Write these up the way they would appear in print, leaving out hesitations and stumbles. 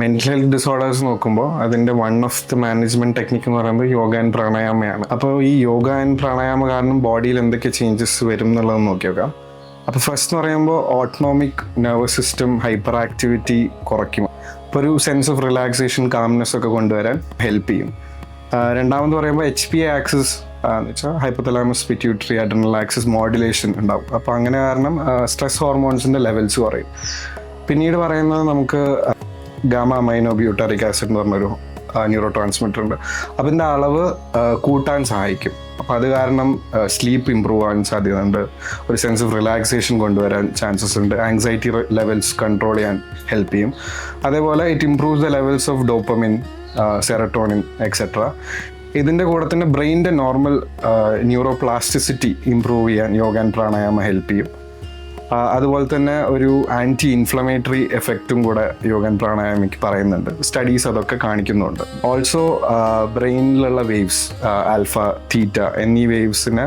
Mental health disorders നോക്കുമ്പോൾ അതിൻ്റെ one of the management technique എന്ന് പറയുന്നത് യോഗ ആൻഡ് പ്രാണായാമയാണ്. അപ്പോൾ ഈ യോഗ ആൻഡ് പ്രാണായാമ കാരണം ബോഡിയിൽ എന്തൊക്കെ ചേഞ്ചസ് വരും എന്നുള്ളത് നോക്കി നോക്കാം. അപ്പോൾ ഫസ്റ്റ് എന്ന് പറയുമ്പോൾ autonomic nervous system hyper activity കുറയ്ക്കും. അപ്പോൾ ഒരു സെൻസ് ഓഫ് റിലാക്സേഷൻ കാംനെസ് ഒക്കെ കൊണ്ടുവരാൻ ഹെൽപ്പ് ചെയ്യും. രണ്ടാമത് പറയുമ്പോൾ HPA ആക്സിസ് എന്ന് വെച്ചാൽ hypothalamus pituitary adrenal axis modulation ഉണ്ടാവും. അപ്പോൾ അങ്ങനെ കാരണം സ്ട്രെസ് ഹോർമോൺസിൻ്റെ ലെവൽസ് കുറയും. പിന്നീട് പറയുന്നത് നമുക്ക് ഗാമ അമൈനോ ബ്യൂട്ടാറിക് ആസിഡ് എന്ന് പറഞ്ഞൊരു ന്യൂറോ ട്രാൻസ്മിറ്റർ ഉണ്ട്. അതിൻ്റെ അളവ് കൂട്ടാൻ സഹായിക്കും. അപ്പോൾ അത് കാരണം സ്ലീപ്പ് ഇമ്പ്രൂവ് ആവാൻ സാധ്യതയുണ്ട്, ഒരു സെൻസ് ഓഫ് റിലാക്സേഷൻ കൊണ്ടുവരാൻ ചാൻസസ് ഉണ്ട്, ആങ്സൈറ്റി ലെവൽസ് കൺട്രോൾ ചെയ്യാൻ ഹെൽപ്പ് ചെയ്യും. അതേപോലെ it improves the levels of dopamine, serotonin etcetera. ഇതിൻ്റെ കൂടെ തന്നെ ബ്രെയിനിൻ്റെ നോർമൽ ന്യൂറോപ്ലാസ്റ്റിസിറ്റി ഇംപ്രൂവ് ചെയ്യാൻ യോഗ ആൻഡ് പ്രാണായാമ ഹെൽപ്പ് ചെയ്യും. അതുപോലെ തന്നെ ഒരു ആൻറ്റി ഇൻഫ്ലമേറ്ററി എഫക്റ്റും കൂടെ യോഗ ആൻഡ് പ്രാണായാമയ്ക്ക് പറയുന്നുണ്ട്. സ്റ്റഡീസ് അതൊക്കെ കാണിക്കുന്നുണ്ട്. ഓൾസോ ബ്രെയിനിലുള്ള വേവ്സ് ആൽഫ, തീറ്റ എന്നീ വേവ്സിനെ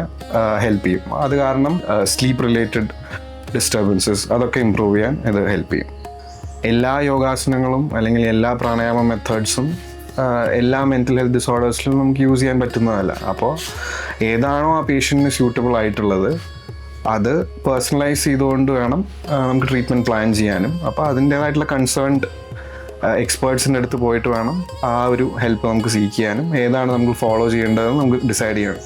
ഹെൽപ്പ് ചെയ്യും. അത് കാരണം സ്ലീപ്പ് റിലേറ്റഡ് ഡിസ്റ്റർബൻസസ് അതൊക്കെ ഇമ്പ്രൂവ് ചെയ്യാൻ ഇത് ഹെൽപ്പ് ചെയ്യും. എല്ലാ യോഗാസനങ്ങളും അല്ലെങ്കിൽ എല്ലാ പ്രാണായാമ മെത്തേഡ്സും എല്ലാ മെൻ്റൽ ഹെൽത്ത് ഡിസോർഡേഴ്സിലും നമുക്ക് യൂസ് ചെയ്യാൻ പറ്റുന്നതല്ല. അപ്പോൾ ഏതാണോ ആ പേഷ്യൻറ്റിന് സ്യൂട്ടബിൾ ആയിട്ടുള്ളത് അത് പേഴ്സണലൈസ് ചെയ്തുകൊണ്ട് വേണം നമുക്ക് ട്രീറ്റ്മെൻറ്റ് പ്ലാൻ ചെയ്യാനും. അപ്പോൾ അതിൻ്റേതായിട്ടുള്ള കൺസേൺഡ് എക്സ്പേർട്സിൻ്റെ അടുത്ത് പോയിട്ട് വേണം ആ ഒരു ഹെൽപ്പ് നമുക്ക് സീക്ക് ചെയ്യാനും ഏതാണ് നമുക്ക് ഫോളോ ചെയ്യേണ്ടതെന്ന് നമുക്ക് ഡിസൈഡ് ചെയ്യണം.